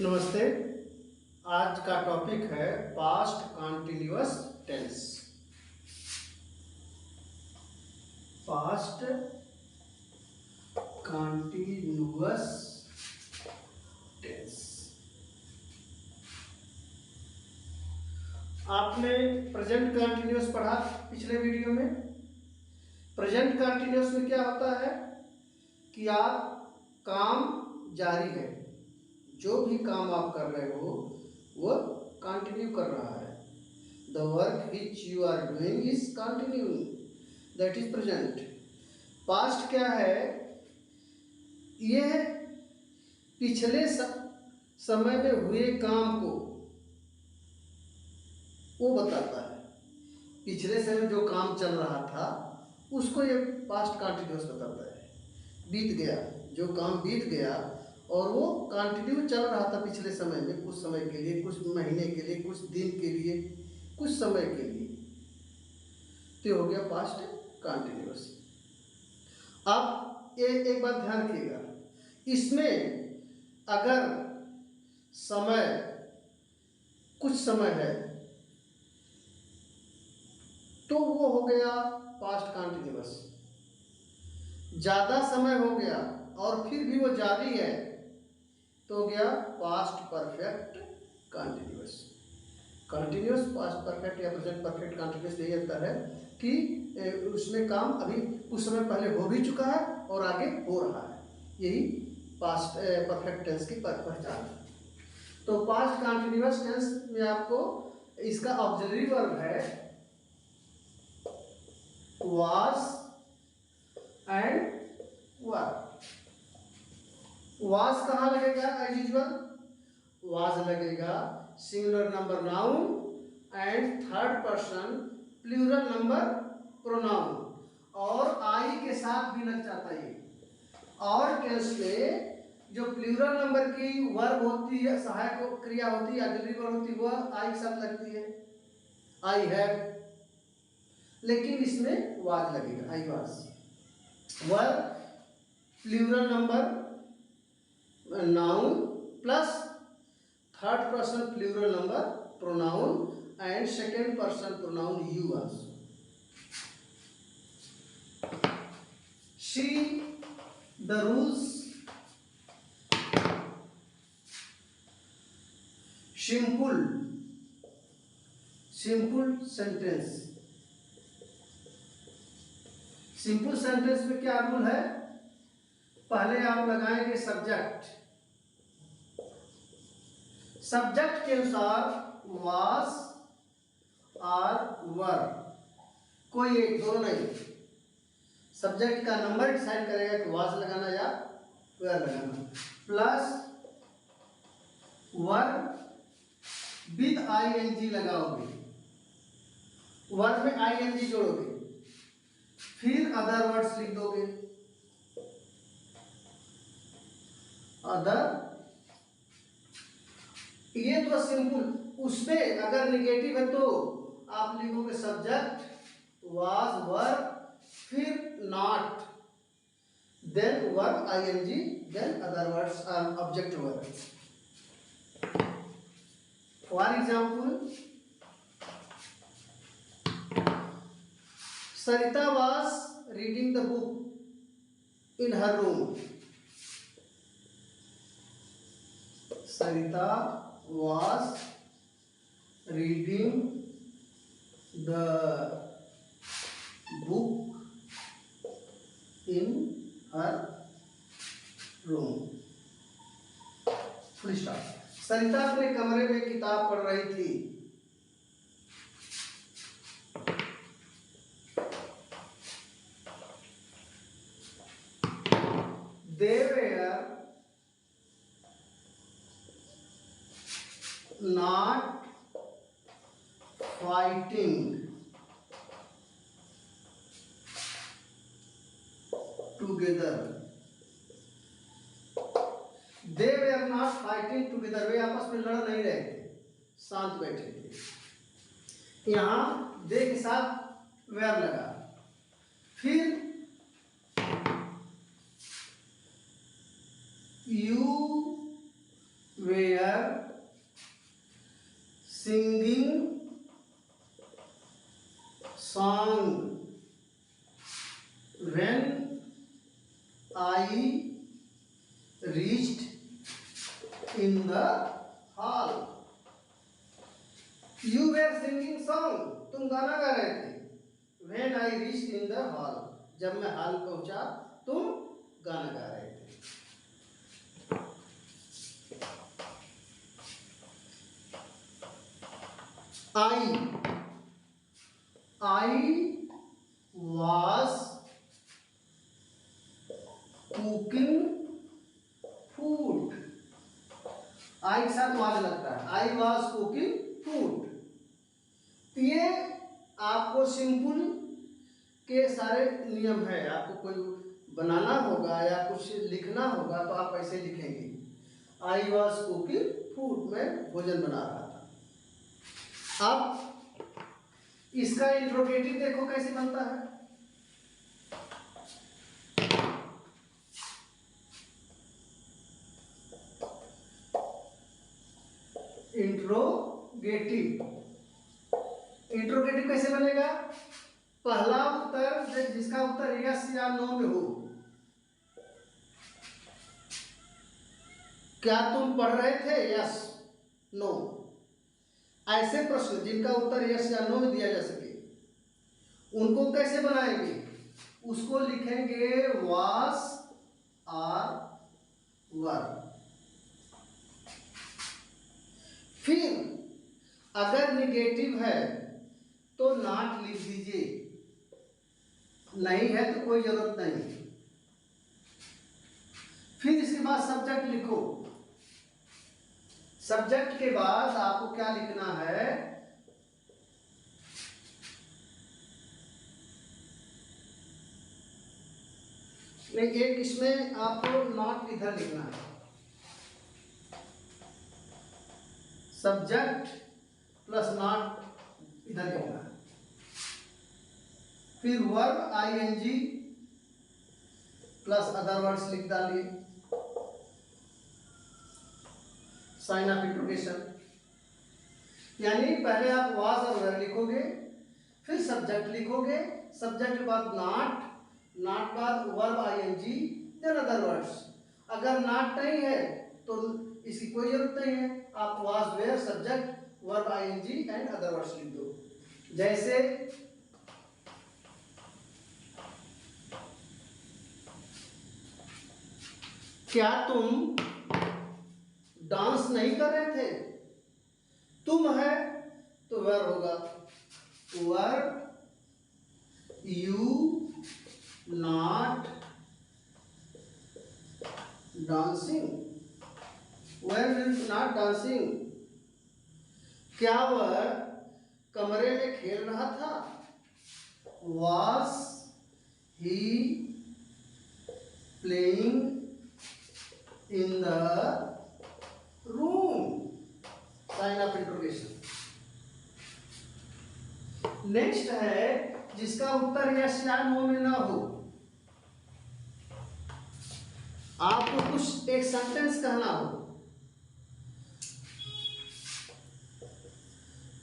नमस्ते। आज का टॉपिक है past continuous tense. Past continuous tense. आपने प्रेजेंट कॉन्टिन्यूअस पढ़ा पिछले वीडियो में। प्रेजेंट कॉन्टिन्यूअस में क्या होता है कि आप काम जारी है, जो भी काम आप कर रहे हो वो कंटिन्यू कर रहा है। The work which you are doing is continuing, that is present. Past क्या है? यह पिछले समय में हुए काम को वो बताता है। पिछले समय जो काम चल रहा था उसको ये पास्ट कंटिन्यूअस बताता है। बीत गया, जो काम बीत गया और वो कंटिन्यू चल रहा था पिछले समय में, कुछ समय के लिए, कुछ महीने के लिए, कुछ दिन के लिए, कुछ समय के लिए, तो हो गया पास्ट कंटिन्यूअस। अब ये एक बात ध्यान रखिएगा, इसमें अगर समय कुछ समय है तो वो हो गया पास्ट कंटिन्यूअस। ज़्यादा समय हो गया और फिर भी वो जारी है तो हो गया past perfect continuous. Continuous past perfect या प्रेजेंट परफेक्ट कंटिन्यूअस यही अंतर है कि उसमें काम अभी कुछ समय पहले हो भी चुका है और आगे हो रहा है। यही पास्ट परफेक्ट टेंस की पहचान है। तो पास्ट कंटिन्यूअस टेंस में आपको इसका ऑक्सिलरी वर्ब है was and were। was कहाँ लगेगा? एज यूजुअल was लगेगा singular number noun and third person plural number pronoun, और आई के साथ भी लग जाता है। और टेंस में जो प्लूरल नंबर की वर्ब होती है, सहायक क्रिया होती है, ऑक्सिलरी वर्ब होती है, वह आई के साथ लगती है, आई हैव। लेकिन इसमें वाज लगेगा, I was. Verb plural number noun plus third person plural number pronoun and second person pronoun you also. She the rules simple sentence. Simple sentence में क्या रूल है? पहले आप लगाएंगे सब्जेक्ट। सब्जेक्ट के अनुसार वाज और वर, कोई एक, दोनों नहीं। सब्जेक्ट का नंबर डिसाइड करेगा कि वाज लगाना या वर लगाना। प्लस वर विद आईएनजी लगाओगे, वर में आईएनजी जोड़ोगे, फिर अदर वर्ड्स लिख दोगे। अदर, ये तो सिंपल। उसमें अगर निगेटिव है तो आप लिखोगे सब्जेक्ट वाज वर, फिर not, then verb ING, then other words object verb. For example, Sarita was reading the book in her room. Sarita was reading the book in her room. Full stop. सरिता अपने कमरे में किताब पढ़ रही थी। They were not fighting together. They were not fighting together. वे आपस में लड़ नहीं रहे थे, शांत बैठे थे। यहाँ दे के साथ वेर लगा। फिर you were singing song when I reached in the hall. You were singing song, तुम गाना गा रहे थे. When I reached in the hall, जब मैं हॉल पहुंचा तुम गाना गा रहे थे. I was cooking food. आई के साथ वाज लगता है. I was cooking food. ये आपको सिंपल के सारे नियम है. आपको कोई बनाना होगा या कुछ लिखना होगा तो आप ऐसे लिखेंगे. आई वॉज कुकिंग फूड, मैं भोजन बना रहा था. अब इसका इंट्रोगेटिव देखो कैसे बनता है. इंट्रोगेटिव कैसे बनेगा. पहला उत्तर जिसका उत्तर यस या नो में हो. क्या तुम पढ़ रहे थे? Yes no. ऐसे प्रश्न जिनका उत्तर यस या नो में दिया जा सके उनको कैसे बनाएंगे. उसको लिखेंगे वाज और वर. फिर अगर निगेटिव है तो नॉट लिख दीजिए. नहीं है तो कोई जरूरत नहीं. फिर इसके बाद सब्जेक्ट लिखो. सब्जेक्ट के बाद आपको क्या लिखना है. नहीं, एक इसमें आपको नॉट इधर लिखना है. सब्जेक्ट प्लस नॉट इधर लिखना है. फिर verb ING plus other words लिख डालिए. Sign of interrogation. यानी पहले आप वाज और वेर लिखोगे, फिर सब्जेक्ट लिखोगे, सब्जेक्ट के बाद नॉट, नॉट बाद verb ING, then other words. अगर नॉट नहीं है तो इसकी कोई जरूरत नहीं है. आप was were subject verb ING and other words लिख दो. जैसे क्या तुम डांस नहीं कर रहे थे. तुम है तो वर्ब होगा. Verb you not dancing. Were you not dancing. क्या वह कमरे में खेल रहा था. Was he playing in the room. Sign of interrogation. Next है जिसका उत्तर यस या नो में ना हो. आपको कुछ एक सेंटेंस कहना हो.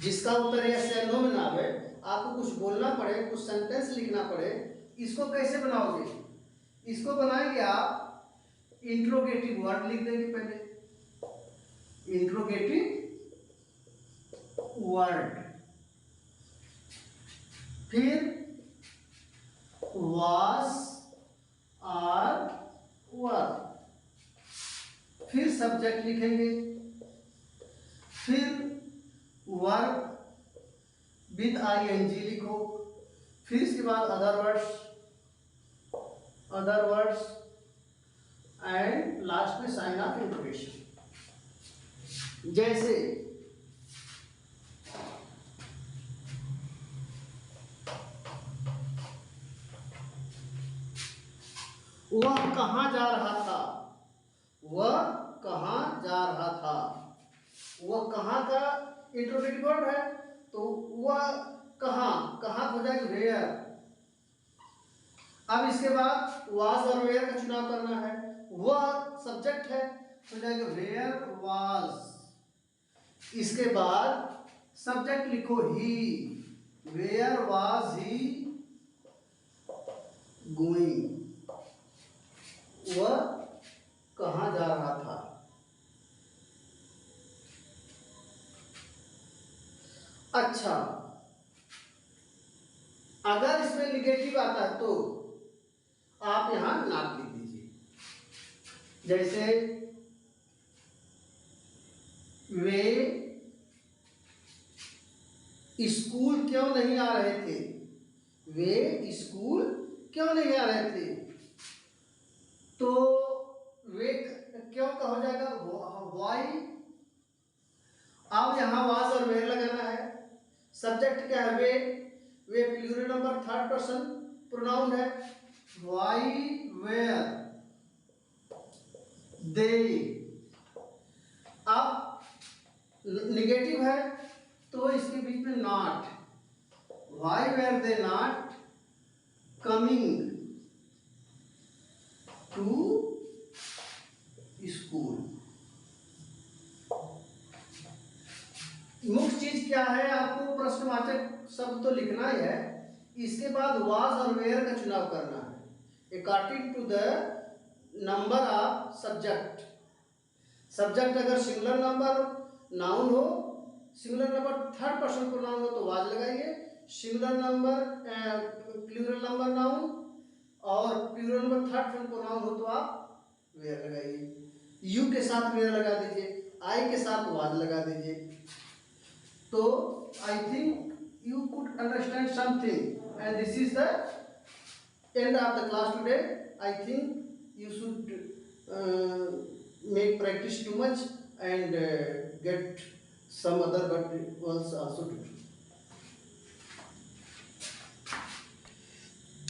जिसका उत्तर यस या नो में ना हो, आपको कुछ बोलना पड़े, कुछ सेंटेंस लिखना पड़े. इसको कैसे बनाओगे. इसको बनाएंगे आप इंट्रोगेटिव वर्ड लिख देंगे. पहले इंट्रोगेटिव वर्ड, फिर वाज और वर, फिर सब्जेक्ट लिखेंगे, फिर वर्ब विद आईएनजी लिखो, फिर इसके बाद अदर वर्ड्स एंड लास्ट में साइन ऑफ इंट्रोगेशन. जैसे वह कहाँ जा रहा था. वह कहाँ जा रहा था. वह कहाँ का इंट्रोगेटिव वर्ड है तो वह कहाँ हो जाएगा वेयर. अब इसके बाद वाज और वेयर का चुनाव करना है. वह सब्जेक्ट है हो जाएगा वेयर वाज। इसके बाद सब्जेक्ट लिखो ही, वेयर वाज ही गोइंग, वह कहाँ जा रहा था। अच्छा, अगर इसमें निगेटिव आता है तो आप यहां नाम लिख दीजिए। जैसे वे स्कूल क्यों नहीं आ रहे थे, वे स्कूल क्यों नहीं आ रहे थे, तो वे क्यों का हो जाएगा वाई। अब यहां वाज और वेयर लगाना है। सब्जेक्ट क्या है, वे plural number third person pronoun है, वाई वेयर दे। अब निगेटिव है तो इसके बीच में not, why were they not coming to school. मुख्य चीज क्या है, आपको प्रश्नवाचक शब्द तो लिखना ही है, इसके बाद वाज और वेयर का चुनाव करना है according to the number of subject. Subject अगर सिंगुलर नंबर नाउन हो, singular number third person pronoun हो तो वाज लगाइए, singular number plural number noun और plural number third person pronoun हो तो आप वेयर लगाइए। यू के साथ वेयर लगा दीजिए, आई के साथ वाज लगा दीजिए। तो I think you could understand something, and this is the end of the class today. I think you should make practice too much and get some other but also to do.